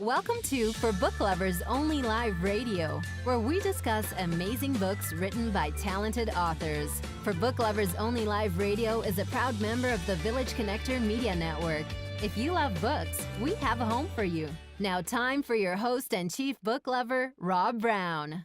Welcome to For Book Lovers Only Live Radio, where we discuss amazing books written by talented authors. For Book Lovers Only Live Radio is a proud member of the Village Connector Media Network. If you love books, we have a home for you. Now time for your host and chief book lover, Rob Brown.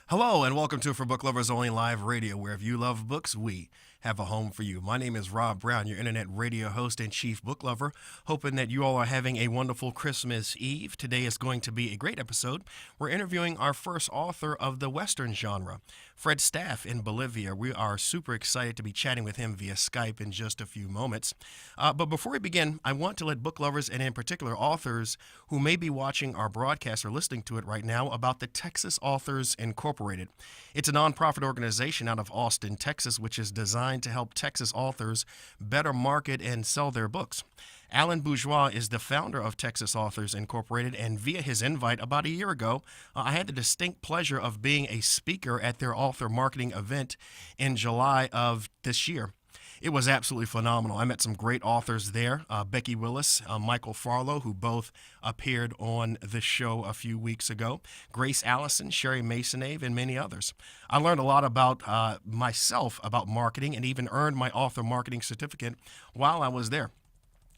Hello and welcome to For Book Lovers Only Live Radio, where if you love books, we have a home for you. My name is Rob Brown, your internet radio host and chief book lover, hoping that you all are having a wonderful Christmas Eve. Today is going to be a great episode. We're interviewing our first author of the Western genre, Fred Staff in Bolivia. We are super excited to be chatting with him via Skype in just a few moments. But before we begin, I want to let book lovers and in particular authors who may be watching our broadcast or listening to it right now about the Texas Authors Incorporated. It's a nonprofit organization out of Austin, Texas, which is designed to help Texas authors better market and sell their books. Alan Bourgeois is the founder of Texas Authors Incorporated, and via his invite about a year ago, I had the distinct pleasure of being a speaker at their author marketing event in July of this year. It was absolutely phenomenal. I met some great authors there, Becky Willis, Michael Farlow, who both appeared on the show a few weeks ago, Grace Allison, Sherry Masonave, and many others. I learned a lot about myself, about marketing, and even earned my author marketing certificate while I was there.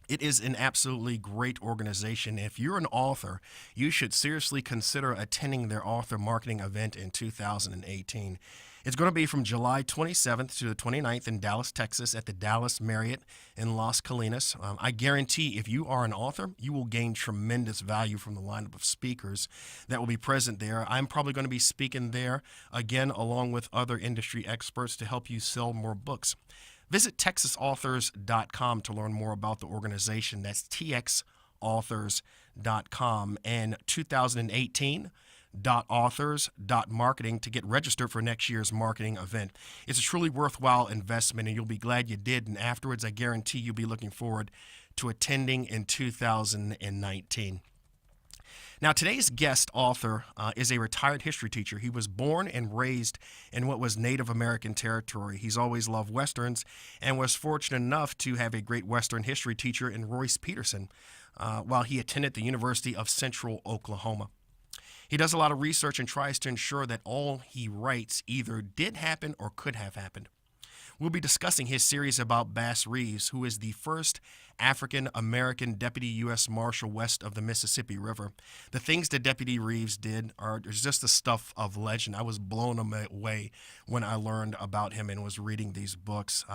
It is an absolutely great organization. If you're an author, you should seriously consider attending their author marketing event in 2018. It's going to be from July 27th to the 29th in Dallas, Texas at the Dallas Marriott in Las Colinas. I guarantee if you are an author, you will gain tremendous value from the lineup of speakers that will be present there. I'm probably going to be speaking there again along with other industry experts to help you sell more books. Visit texasauthors.com to learn more about the organization. That's txauthors.com. And 2018 authors.marketing to get registered for next year's marketing event. It's a truly worthwhile investment, and you'll be glad you did. And afterwards, I guarantee you'll be looking forward to attending in 2019. Now, today's guest author is a retired history teacher. He was born and raised in what was Native American territory. He's always loved Westerns and was fortunate enough to have a great Western history teacher in Royce Peterson while he attended the University of Central Oklahoma. He does a lot of research and tries to ensure that all he writes either did happen or could have happened. We'll be discussing his series about Bass Reeves, who is the first African-American Deputy U.S. Marshal west of the Mississippi River. The things that Deputy Reeves did are just the stuff of legend. I was blown away when I learned about him and was reading these books.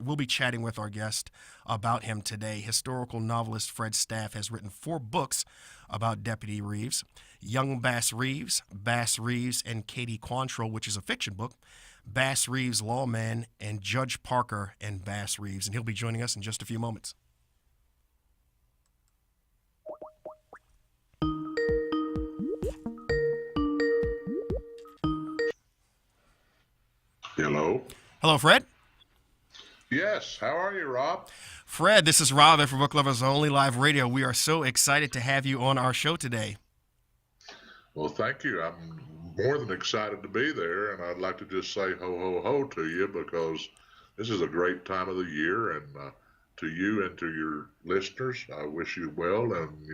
We'll be chatting with our guest about him today. Historical novelist Fred Staff has written 4 books about Deputy Reeves: Young Bass Reeves, and Katie Quantrill, which is a fiction book, Bass Reeves Lawman, and Judge Parker and Bass Reeves. And he'll be joining us in just a few moments. Hello. Hello, Fred. Yes. How are you, Rob? Fred, this is Rob for Book Lovers Only Live Radio. We are so excited to have you on our show today. Well, thank you. I'm more than excited to be there, and I'd like to just say ho, ho, ho to you because this is a great time of the year, and to you and to your listeners, I wish you well and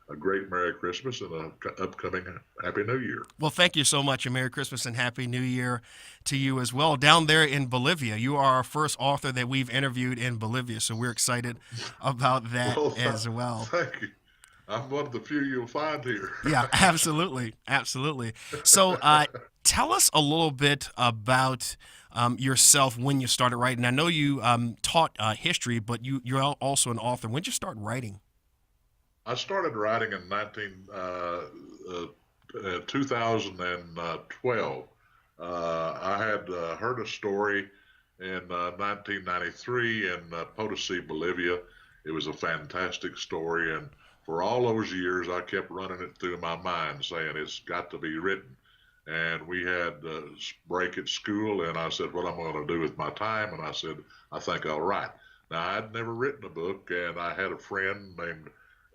a great Merry Christmas and an upcoming Happy New Year. Well, thank you so much, and Merry Christmas and Happy New Year to you as well. Down there in Bolivia, you are our first author that we've interviewed in Bolivia, so we're excited about that as well. Thank you. I'm one of the few you'll find here. Yeah, absolutely. Absolutely. So tell us a little bit about yourself when you started writing. I know you taught history, but you're also an author. When did you start writing? I started writing in 2012. I had heard a story in 1993 in Potosi, Bolivia. It was a fantastic story, and for all those years, I kept running it through my mind, saying it's got to be written. And we had a break at school, and I said, what I'm going to do with my time? And I said, I think I'll write. Now, I'd never written a book, and I had a friend named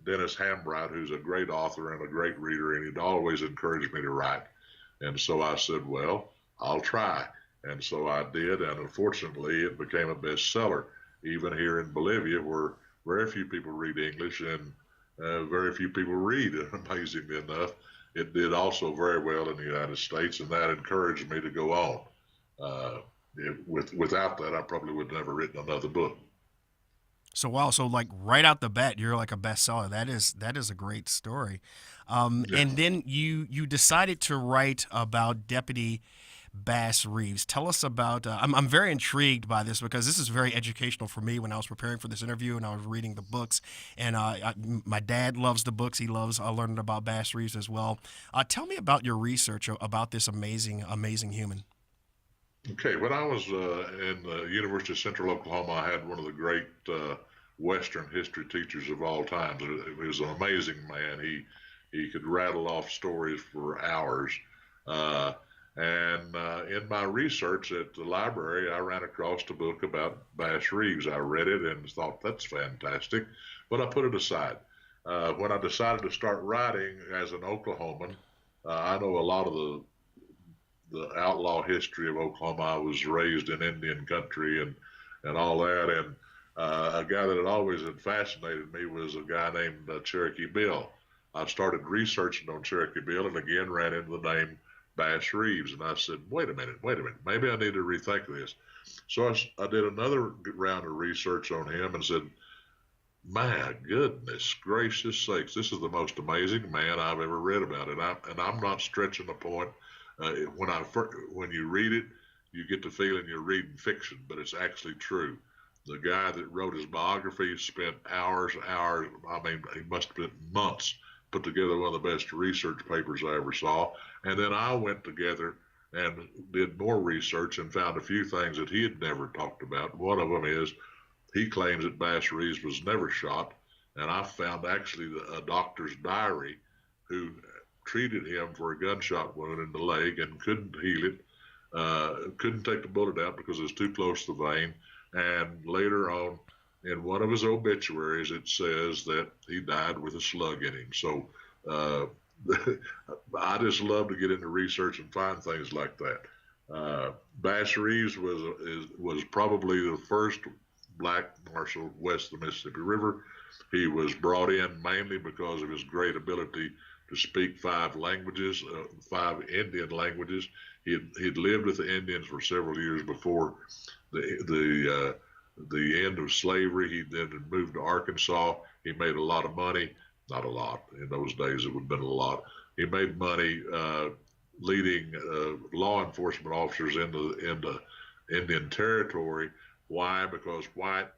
Dennis Hambright, who's a great author and a great reader, and he'd always encouraged me to write. And so I said, well, I'll try. And so I did, and unfortunately, it became a bestseller, even here in Bolivia, where very few people read English, and very few people read, amazingly enough. It did also very well in the United States, and that encouraged me to go on. Without that, I probably would have never written another book. So wow, so like right out the bat, you're like a bestseller. That is a great story. Yeah. And then you decided to write about Deputy Bass Reeves. Tell us about. I'm very intrigued by this because this is very educational for me when I was preparing for this interview and I was reading the books. And my dad loves the books. He loves learning about Bass Reeves as well. Tell me about your research about this amazing human. Okay, when I was in the University of Central Oklahoma, I had one of the great Western history teachers of all times. He was an amazing man. He could rattle off stories for hours. Uh, and in my research at the library, I ran across a book about Bass Reeves. I read it and thought, that's fantastic, but I put it aside. When I decided to start writing as an Oklahoman, I know a lot of the outlaw history of Oklahoma. I was raised in Indian country and all that. And a guy that always had fascinated me was a guy named Cherokee Bill. I started researching on Cherokee Bill and again ran into the name Bass Reeves. And I said, wait a minute, maybe I need to rethink this. So I did another round of research on him and said, my goodness gracious sakes, this is the most amazing man I've ever read about. And I'm not stretching the point. When you read it, you get the feeling you're reading fiction, but it's actually true. The guy that wrote his biography spent hours. I mean, he must have spent months put together one of the best research papers I ever saw. And then I went together and did more research and found a few things that he had never talked about. One of them is he claims that Bass Reeves was never shot, and I found actually a doctor's diary who treated him for a gunshot wound in the leg and couldn't heal it, couldn't take the bullet out because it was too close to the vein. And later on, in one of his obituaries, it says that he died with a slug in him. So I just love to get into research and find things like that. Bass Reeves was probably the first black marshal west of the Mississippi River. He was brought in mainly because of his great ability to speak 5 languages, 5 Indian languages. He'd lived with the Indians for several years before the end of slavery. He then moved to Arkansas. He made a lot of money, not a lot. In those days, it would have been a lot. He made money leading law enforcement officers into Indian territory. Why? Because white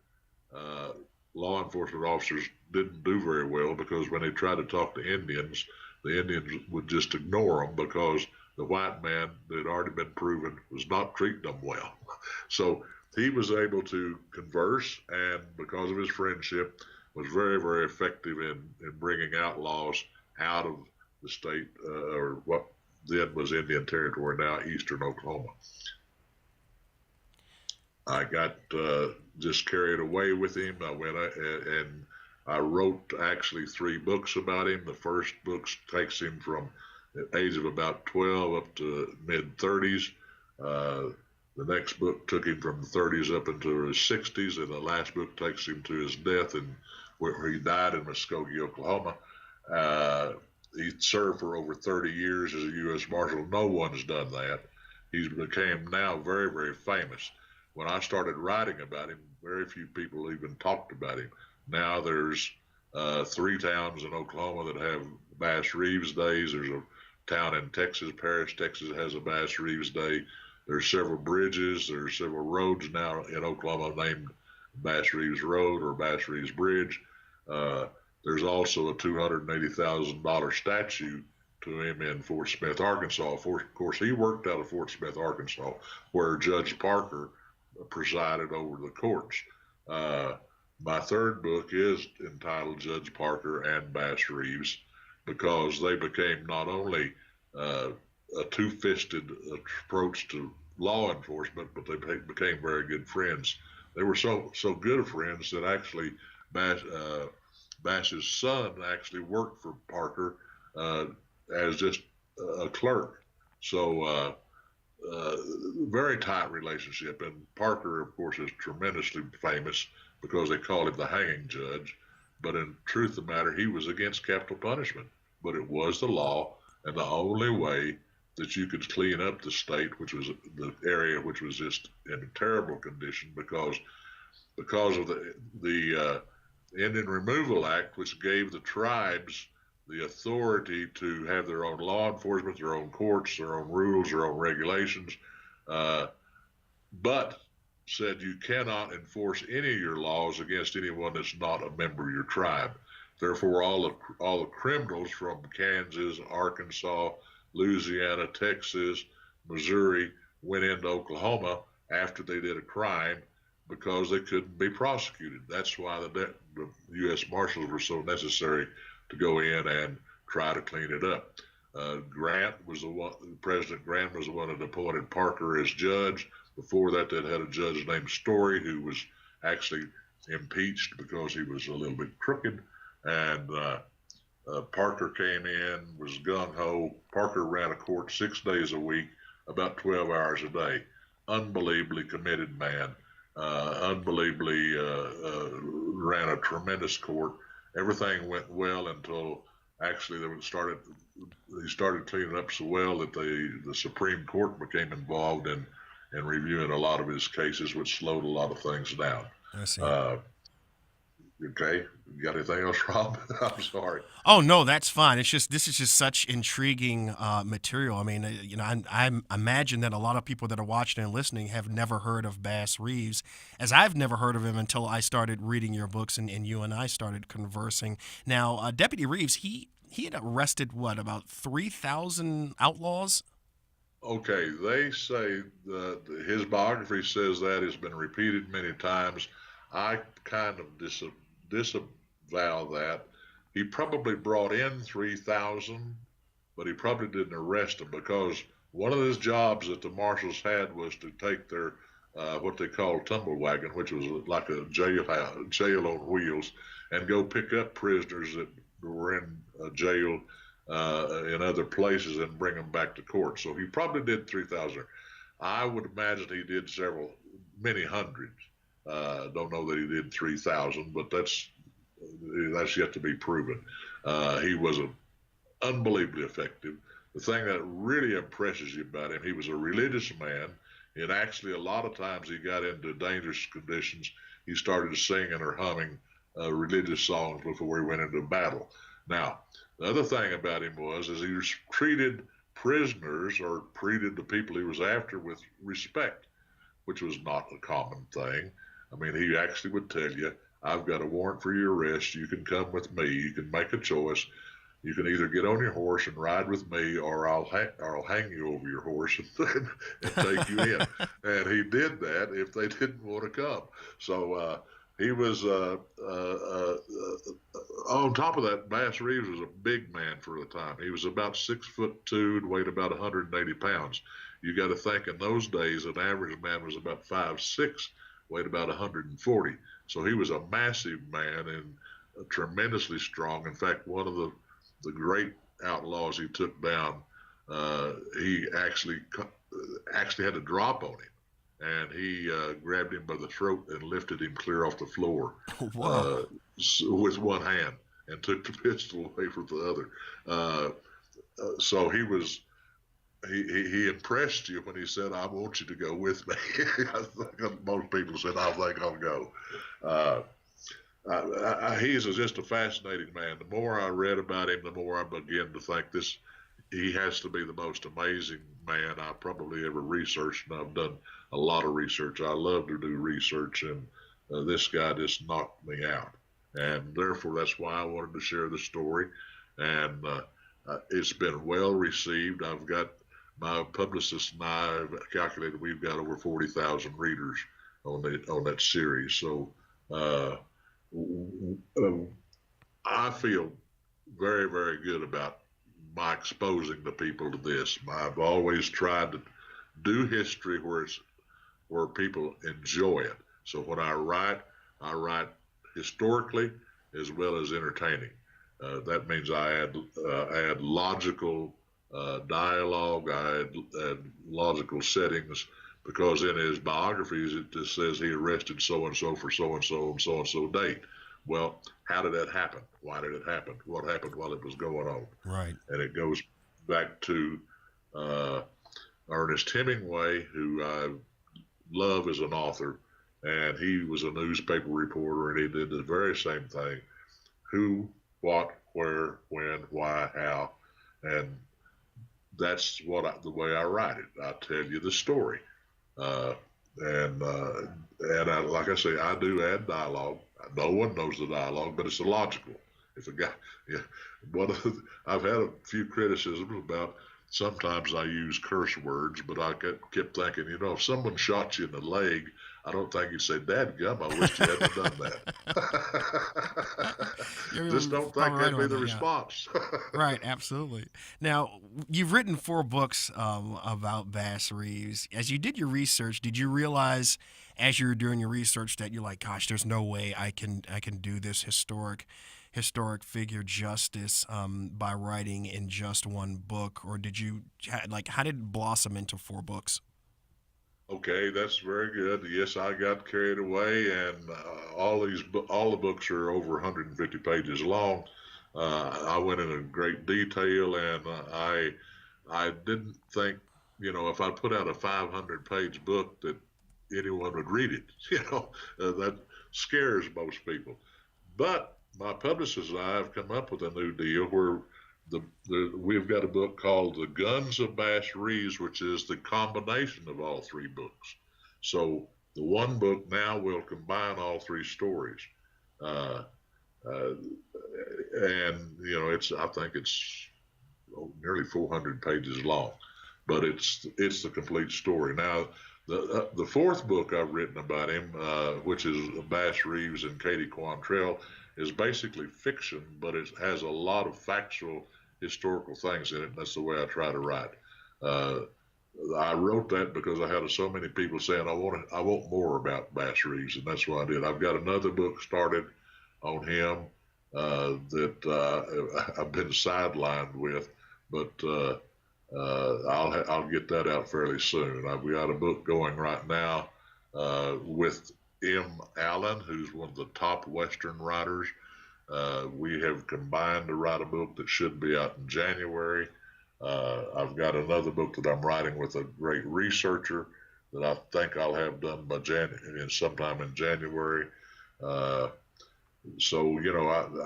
law enforcement officers didn't do very well, because when they tried to talk to Indians, the Indians would just ignore them because the white man that had already been proven was not treating them well. So he was able to converse, and because of his friendship, was very, very effective in bringing outlaws out of the state, or what then was Indian Territory, now eastern Oklahoma. I got just carried away with him. I went and I wrote actually 3 books about him. The first book takes him from the age of about 12 up to mid-30s. The next book took him from the 30s up into his 60s, and the last book takes him to his death, where he died in Muskogee, Oklahoma. He served for over 30 years as a U.S. Marshal. No one's done that. He's became now very, very famous. When I started writing about him, very few people even talked about him. Now there's 3 towns in Oklahoma that have Bass Reeves Days. There's a town in Texas, Paris, Texas, has a Bass Reeves Day. There's several bridges. There's several roads now in Oklahoma named Bass Reeves Road or Bass Reeves Bridge. There's also a $280,000 statue to him in Fort Smith, Arkansas. Of course, he worked out of Fort Smith, Arkansas, where Judge Parker presided over the courts. My third book is entitled Judge Parker and Bass Reeves, because they became not only a two-fisted approach to law enforcement, but they became very good friends. They were so good of friends that actually Bass's son actually worked for Parker as just a clerk. So very tight relationship. And Parker, of course, is tremendously famous because they call him the hanging judge. But in truth of the matter, he was against capital punishment. But it was the law, and the only way that you could clean up the state, which was the area which was just in terrible condition because of the Indian Removal Act, which gave the tribes the authority to have their own law enforcement, their own courts, their own rules, their own regulations, but said you cannot enforce any of your laws against anyone that's not a member of your tribe. Therefore, all the criminals from Kansas, Arkansas, Louisiana, Texas, Missouri went into Oklahoma after they did a crime because they couldn't be prosecuted. That's why the U.S. Marshals were so necessary to go in and try to clean it up. Grant was the one. President Grant was the one that appointed Parker as judge. Before that, they'd had a judge named Story who was actually impeached because he was a little bit crooked. And Parker came in, was gung-ho. Parker ran a court 6 days a week, about 12 hours a day. Unbelievably committed man. Unbelievably ran a tremendous court. Everything went well until actually he started cleaning up so well that the Supreme Court became involved in reviewing a lot of his cases, which slowed a lot of things down. I see. Okay, you got anything else, Rob? I'm sorry. Oh no, that's fine. It's just this is just such intriguing material. I mean, I imagine that a lot of people that are watching and listening have never heard of Bass Reeves, as I've never heard of him until I started reading your books and you and I started conversing. Now, Deputy Reeves, he had arrested about 3,000 outlaws. Okay, they say that his biography says that has been repeated many times. I kind of disavow that. He probably brought in 3,000, but he probably didn't arrest them because one of his jobs that the marshals had was to take their what they call tumble wagon, which was like a jail on wheels, and go pick up prisoners that were in jail in other places and bring them back to court. So he probably did 3,000. I would imagine he did many hundreds. Don't know that he did 3,000, but that's yet to be proven. He was unbelievably effective. The thing that really impresses you about him, he was a religious man, and actually a lot of times he got into dangerous conditions. He started singing or humming religious songs before he went into battle. Now, the other thing about him is he treated prisoners or treated the people he was after with respect, which was not a common thing. I mean, he actually would tell you, I've got a warrant for your arrest. You can come with me. You can make a choice. You can either get on your horse and ride with me, or I'll hang you over your horse and take you in. And he did that if they didn't want to come. So he was on top of that. Bass Reeves was a big man for the time. He was about 6'2" and weighed about 180 pounds. You got to think in those days, an average man was about 5'6", weighed about 140. So he was a massive man and tremendously strong. In fact, one of the great outlaws he took down, he actually had a drop on him, and he grabbed him by the throat and lifted him clear off the floor with one hand and took the pistol away from the other. So he was. He impressed you when he said, "I want you to go with me." I think most people said, "I think I'll go." He's just a fascinating man. The more I read about him, the more I began to think he has to be the most amazing man I probably ever researched, and I've done a lot of research. I love to do research, and this guy just knocked me out. And therefore, that's why I wanted to share the story. And it's been well received. I've got my publicist and I have calculated we've got over 40,000 readers on that series. So I feel very, very good about my exposing the people to this. I've always tried to do history where people enjoy it. So when I write historically as well as entertaining. That means I add logical dialogue, I add logical settings, because in his biographies it just says he arrested so and so for so and so and so and so date. Well, how did that happen? Why did it happen? What happened while it was going on? Right. And it goes back to uh, Ernest Hemingway, who I love as an author, and he was a newspaper reporter, and he did the very same thing: who, what, where, when, why, how, and that's the way I write it. I tell you the story, uh, and like I say, I do add dialogue. No one knows the dialogue, but it's illogical. If a guy, yeah, I've had a few criticisms about. Sometimes I use curse words, but I kept thinking, if someone shot you in the leg, I don't think you'd say, "Dadgum, I wish you hadn't done that." Just don't think that'd be the response. Right, absolutely. Now, you've written 4 books about Bass Reeves. As you did your research, did you realize, as you were doing your research, that you're like, "Gosh, there's no way I can do this historic figure justice by writing in just one book," or did you how did it blossom into 4 books? Okay, that's very good. Yes, I got carried away, and all the books are over 150 pages long. I went into great detail, and I didn't think, if I put out a 500-page book that anyone would read it. That scares most people. But my publicist and I have come up with a new deal where we've got a book called The Guns of Bass Reeves, which is the combination of all 3 books. So the one book now will combine all 3 stories. And I think it's nearly 400 pages long, but it's the complete story. Now, the 4th book I've written about him, which is Bass Reeves and Katie Quantrell, is basically fiction, but it has a lot of factual historical things in it. And that's the way I try to write. I wrote that because I had so many people saying I want more about Bass Reeves, and that's what I did. I've got another book started on him that I've been sidelined with, but I'll get that out fairly soon. We got a book going right now with M. Allen, who's one of the top Western writers. We have combined to write a book that should be out in January. I've got another book that I'm writing with a great researcher that I think I'll have done by sometime in January. So,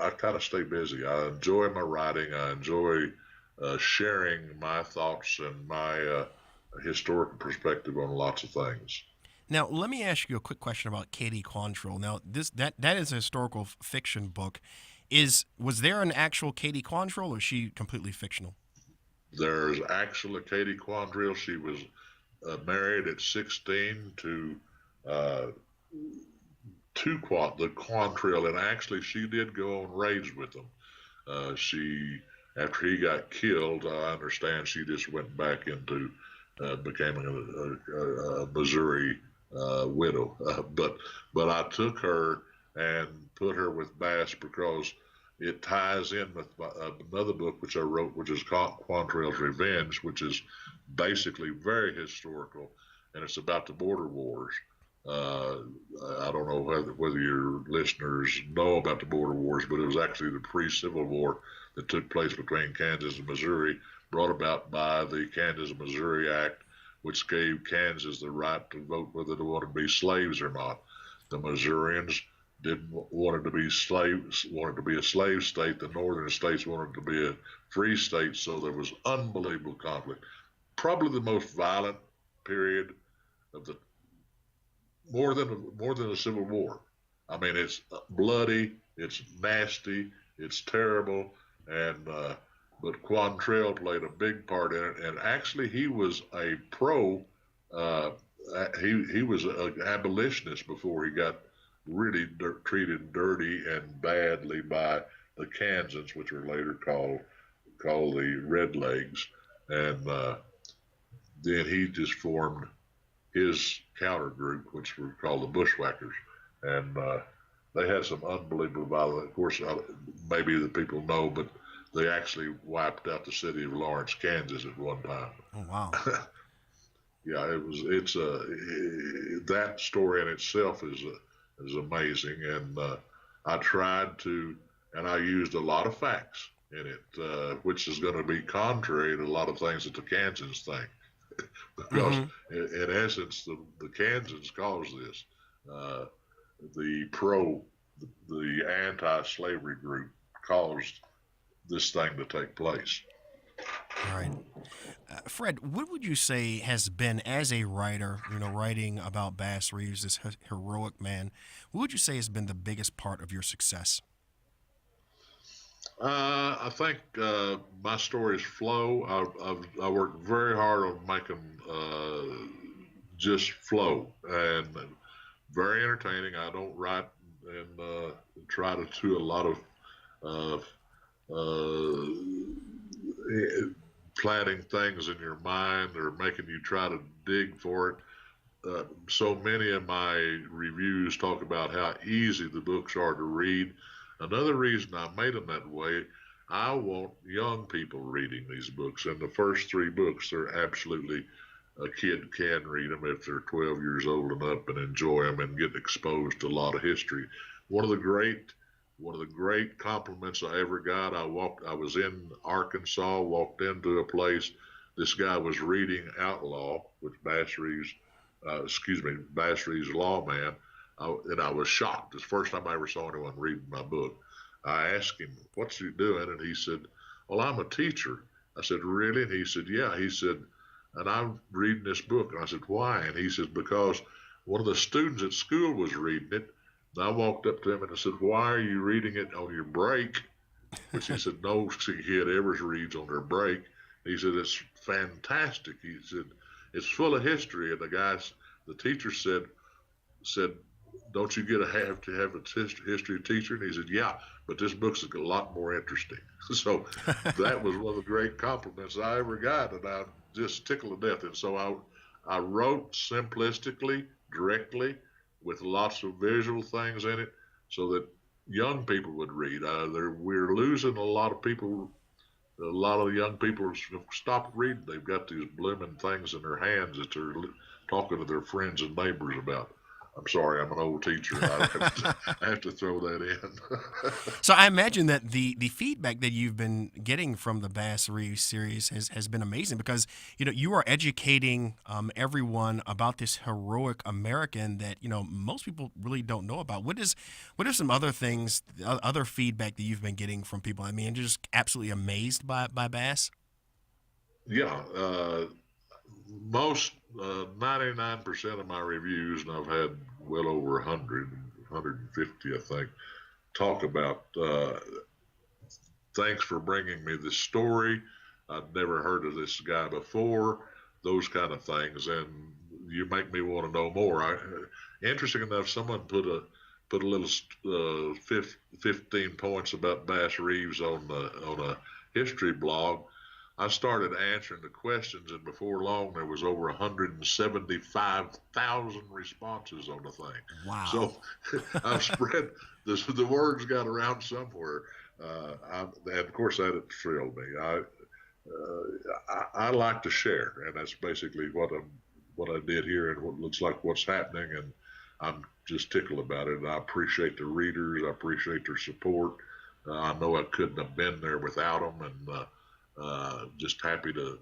I kind of stay busy. I enjoy my writing. I enjoy sharing my thoughts and my historical perspective on lots of things. Now, let me ask you a quick question about Katie Quantrill. Now, that is a historical fiction book. Was there an actual Katie Quantrill, or is she completely fictional? There's actually Katie Quantrill. She was married at 16 to the Quantrill, and actually she did go on raids with them. After he got killed, I understand she just went back into becoming a Missouri widow. But I took her and put her with Bass because it ties in with another book which I wrote, which is called Quantrill's Revenge, which is basically very historical, and it's about the border wars. I don't know whether your listeners know about the border wars, but it was actually the pre-Civil War that took place between Kansas and Missouri, brought about by the Kansas-Missouri Act, which gave Kansas the right to vote whether they wanted to be slaves or not. The Missourians wanted to be a slave state. The northern states wanted to be a free state, so there was unbelievable conflict. Probably the most violent period of the more than a Civil War. I mean, it's bloody, it's nasty, it's terrible, and but Quantrill played a big part in it. And actually, he was a pro. He was an abolitionist before he got really treated dirty and badly by the Kansans, which were later called the Redlegs, and then he just formed his counter group, which were called the Bushwhackers, and they had some unbelievable violence. Of course, maybe the people know, but they actually wiped out the city of Lawrence, Kansas at one time. Oh, wow. Yeah, it's that story in itself is amazing, and I tried to, and I used a lot of facts in it, which is going to be contrary to a lot of things that the Kansans think. Because Mm-hmm. in essence, the Kansans caused this. Uh, the anti-slavery group caused this thing to take place. Right. Fred, what would you say has been, as a writer, writing about Bass Reeves, this heroic man, what would you say has been the biggest part of your success? I think my stories flow. I work very hard on making just flow and very entertaining. I don't write and try to do a lot of uh, uh, planting things in your mind or making you try to dig for it. So many of my reviews talk about how easy the books are to read. Another reason I made them that way, I want young people reading these books. And the first three books, they're absolutely, a kid can read them if they're 12 years old and up and enjoy them and get exposed to a lot of history. One of the great one of the great compliments I ever got. I was in Arkansas, walked into a place. This guy was reading Outlaw, which Bass Reeves, Bass Reeves Lawman, and I was shocked. It's the first time I ever saw anyone reading my book. I asked him, "What's he doing?" And he said, "Well, I'm a teacher." I said, "Really?" And he said, "Yeah." He said, "And I'm reading this book." And I said, "Why?" And he said, "Because one of the students at school was reading it." And I walked up to him and I said, "Why are you reading it on your break?" Which he said, "No kid ever reads on their break." He said, "It's fantastic." He said, "It's full of history." And the teacher said, "Don't you have to have a history teacher?" And he said, "Yeah, but this book's a lot more interesting." So that was one of the great compliments I ever got, and I just tickled to death. And so I wrote simplistically, directly, with lots of visual things in it, so that young people would read. We're losing a lot of people. A lot of young people have stopped reading. They've got these blooming things in their hands that they're talking to their friends and neighbors about. I'm sorry, I'm an old teacher. I have to throw that in. So I imagine that the feedback that you've been getting from the Bass Reeves series has been amazing, because you are educating everyone about this heroic American that most people really don't know about. What are some other things, other feedback that you've been getting from people? I mean, you're just absolutely amazed by Bass. Yeah, most 99% of my reviews, and I've had well over 100, 150, I think, talk about thanks for bringing me this story. I'd never heard of this guy before, those kind of things, and you make me want to know more. Interesting enough, someone put a little 15 points about Bass Reeves on a history blog. I started answering the questions, and before long, there was over 175,000 responses on the thing. Wow. So I've spread the words got around somewhere, and of course that thrilled me. I like to share, and that's basically what I did here, and what looks like what's happening, and I'm just tickled about it. And I appreciate the readers. I appreciate their support. I know I couldn't have been there without them, and just happy that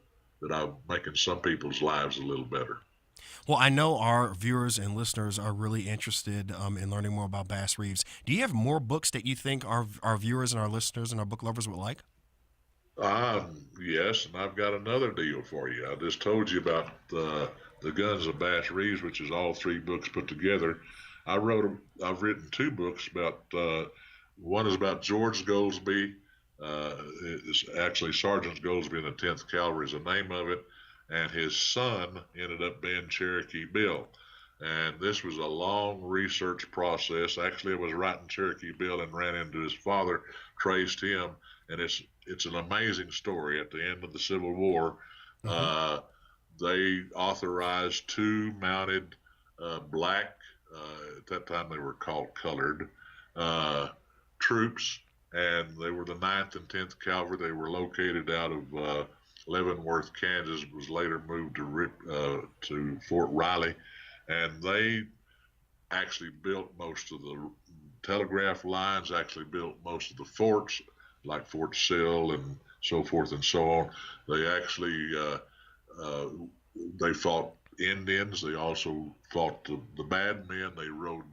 I'm making some people's lives a little better. Well, I know our viewers and listeners are really interested in learning more about Bass Reeves. Do you have more books that you think our viewers and our listeners and our book lovers would like? Yes, and I've got another deal for you. I just told you about the Guns of Bass Reeves, which is all three books put together. I've written two books about. One is about George Goldsby. It's actually Sergeant Goldsby in the 10th Cavalry is the name of it, and his son ended up being Cherokee Bill. And this was a long research process. Actually, I was writing Cherokee Bill and ran into his father, traced him, and it's an amazing story. At the end of the Civil War, Mm-hmm. they authorized two mounted black, at that time they were called colored, troops, and they were the 9th and 10th Cavalry. They were located out of Leavenworth, Kansas. Was later moved to Fort Riley, and they actually built most of telegraph lines, actually built most of the forts, like Fort Sill and so forth and so on. They actually uh, they fought Indians. They also fought the bad men. They rode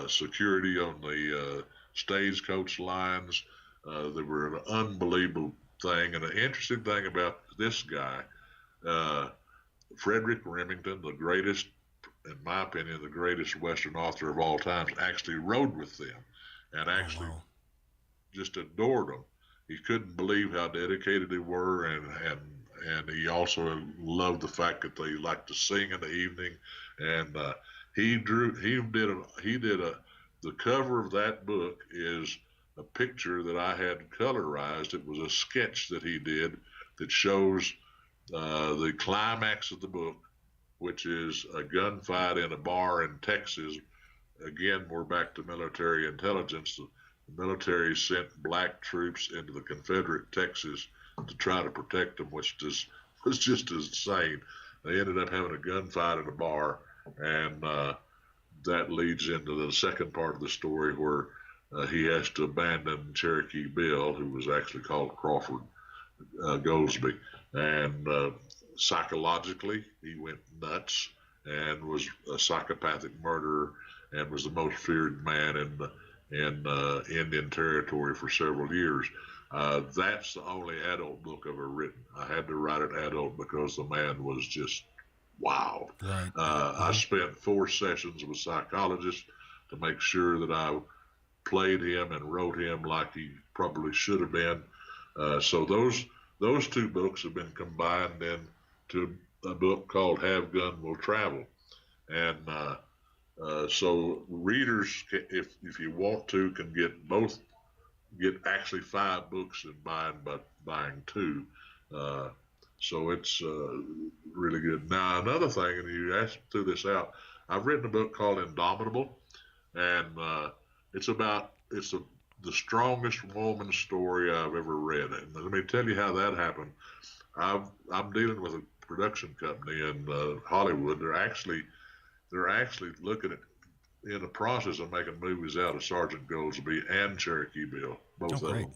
security on the stagecoach lines. They were an unbelievable thing. And the interesting thing about this guy, uh, Frederick Remington, the greatest, in my opinion, the greatest Western author of all times, actually rode with them and Oh, actually wow. just adored them. He couldn't believe how dedicated they were, and he also loved the fact that they liked to sing in the evening. And he did a the cover of that book is a picture that I had colorized. It was a sketch that he did that shows the climax of the book, which is a gunfight in a bar in Texas. Again, we're back to military intelligence. The military sent black troops into the Confederate Texas to try to protect them, which was just insane. They ended up having a gunfight in a bar, and that leads into the second part of the story where he has to abandon Cherokee Bill, who was actually called Crawford Goldsby, and psychologically he went nuts and was a psychopathic murderer and was the most feared man in Indian Territory for several years. That's the only adult book I've ever written. I had to write it adult because the man was just wow. Right. I spent 4 sessions with psychologists to make sure that I played him and wrote him like he probably should have been. So those 2 books have been combined into a book called Have Gun Will Travel, and so readers, if you want to, can get actually 5 books and buying 2. So it's really good. Now another thing, and you asked threw this out. I've written a book called Indomitable, and it's the strongest woman story I've ever read. And let me tell you how that happened. I'm dealing with a production company in Hollywood. They're actually looking at in the process of making movies out of Sergeant Goldsby and Cherokee Bill, both of great.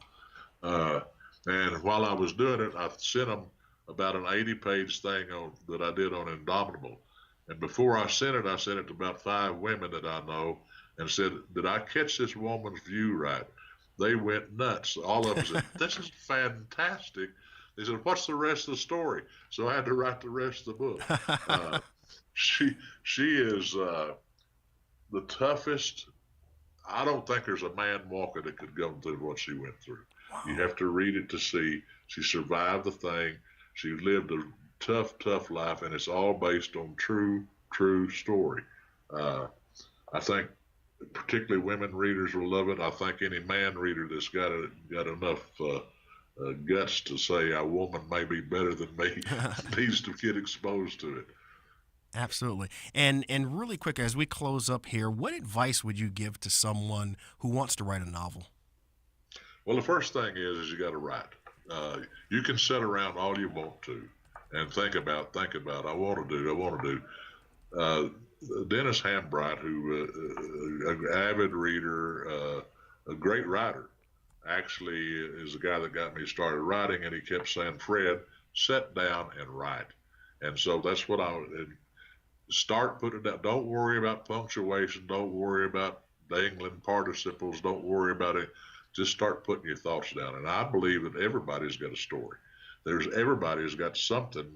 them. And while I was doing it, I sent them about an 80-page thing that I did on Indomitable. And before I sent it to about 5 women that I know and said, did I catch this woman's view right? They went nuts. All of them said, this is fantastic. They said, what's the rest of the story? So I had to write the rest of the book. She is the toughest. I don't think there's a man walking that could go through what she went through. Wow. You have to read it to see. She survived the thing. She lived a tough life, and it's all based on true story. I think particularly women readers will love it. I think any man reader that's got enough guts to say a woman may be better than me needs to get exposed to it. Absolutely. And really quick, as we close up here, what advice would you give to someone who wants to write a novel? Well, the first thing is you got to write. You can sit around all you want to and think about. I want to do. Dennis Hambright, who an avid reader, a great writer, actually is the guy that got me started writing, and he kept saying, Fred, sit down and write. And so that's what start putting down. Don't worry about punctuation. Don't worry about dangling participles. Don't worry about it. Just start putting your thoughts down. And I believe that everybody's got a story. Everybody's got something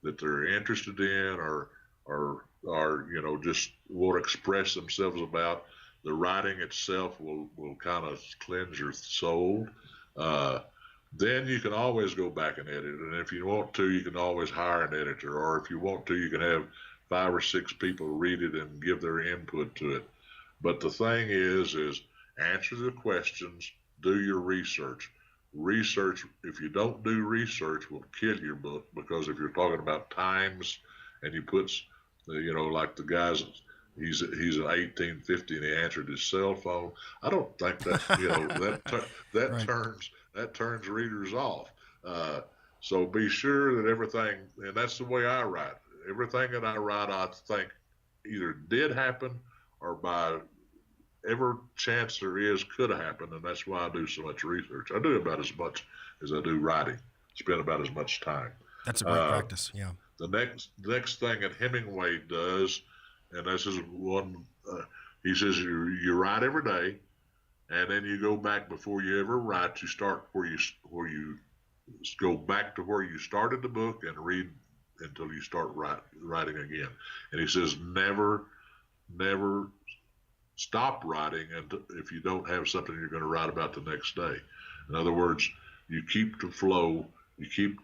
that they're interested in or just want to express themselves about. The writing itself will kind of cleanse your soul. Then you can always go back and edit. And if you want to, you can always hire an editor. Or if you want to, you can have 5 or 6 people read it and give their input to it. But the thing is answer the questions, do your research. Research, if you don't do research, will kill your book, because if you're talking about times and you put, like the guys, he's in 1850 and he answered his cell phone. I don't think that, that Right. that turns readers off. So be sure that everything, and that's the way I write. Everything that I write, I think either did happen or by whatever chance there is could happen, and that's why I do so much research. I do about as much as I do writing. Spend about as much time. That's a great practice. Yeah. The next thing that Hemingway does, and this is one, he says you write every day, and then you go back before you ever write. You start where you go back to where you started the book and read until you start writing again. And he says never stop writing if you don't have something you're going to write about the next day. In other words, you keep the flow, you keep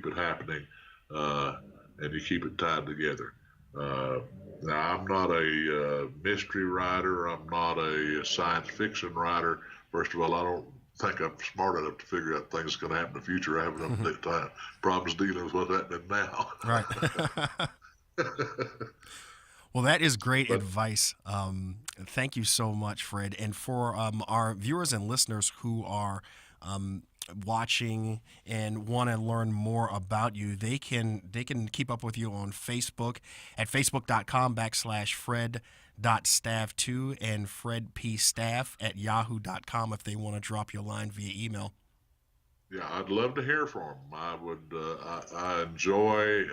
it happening, and you keep it tied together. Now, I'm not a mystery writer. I'm not a science fiction writer. First of all, I don't think I'm smart enough to figure out things going to happen in the future. I have enough time problems dealing with what's happening now. Right. Well, that is great advice. Thank you so much, Fred. And for our viewers and listeners who are watching and want to learn more about you, they can keep up with you on Facebook at facebook.com/Fred.Staff2 and FredPStaff@yahoo.com if they want to drop your line via email. Yeah, I'd love to hear from them. I would. I enjoy.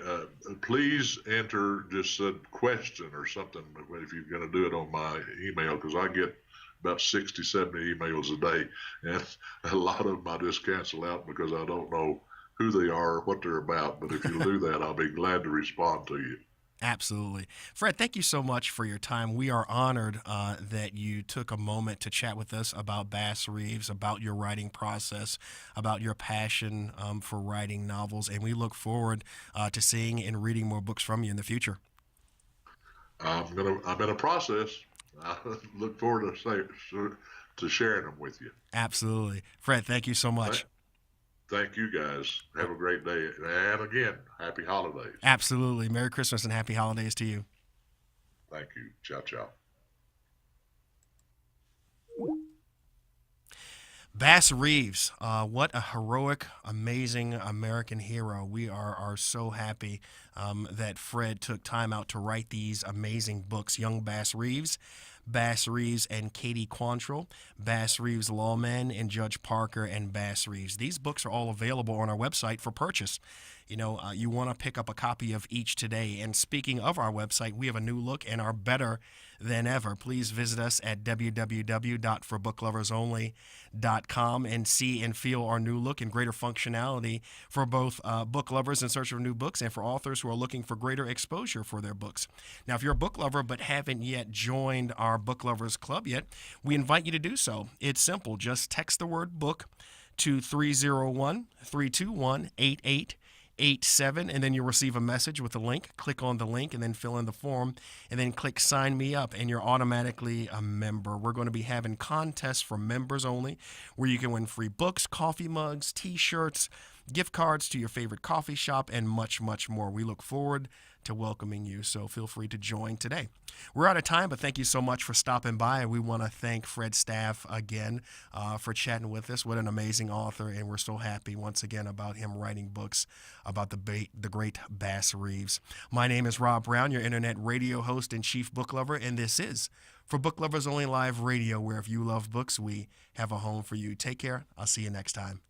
Please enter just a question or something if you're going to do it on my email, because I get about 60, 70 emails a day, and a lot of them I just cancel out because I don't know who they are or what they're about. But if you'll do that, I'll be glad to respond to you. Absolutely. Fred, thank you so much for your time. We are honored that you took a moment to chat with us about Bass Reeves, about your writing process, about your passion for writing novels, and we look forward to seeing and reading more books from you in the future. I'm in a process. I look forward to sharing them with you. Absolutely. Fred, thank you so much. Thank you, guys. Have a great day. And again, happy holidays. Absolutely. Merry Christmas and happy holidays to you. Thank you. Ciao, ciao. Bass Reeves, what a heroic, amazing American hero. We are so happy that Fred took time out to write these amazing books. Young Bass Reeves and Katie Quantrill, Bass Reeves Lawman, and Judge Parker and Bass Reeves. These books are all available on our website for purchase. You know, you want to pick up a copy of each today. And speaking of our website, we have a new look and are better than ever. Please visit us at www.forbbookloversonly.com and see and feel our new look and greater functionality for both book lovers in search of new books and for authors who are looking for greater exposure for their books. Now, if you're a book lover but haven't yet joined our Book Lovers Club yet, we invite you to do so. It's simple. Just text the word book to 301-321-8887, and then you'll receive a message with a link. Click on the link and then fill in the form, and then click sign me up, and you're automatically a member. We're going to be having contests for members only, where you can win free books, coffee mugs, t-shirts, gift cards to your favorite coffee shop, and much, much more. We look forward to welcoming you, so feel free to join today. We're out of time, but thank you so much for stopping by. We want to thank Fred Staff again for chatting with us. What an amazing author, and we're so happy once again about him writing books about the great Bass Reeves. My name is Rob Brown, your internet radio host and chief book lover, and this is For Book Lovers Only Live Radio, where if you love books, we have a home for you. Take care. I'll see you next time.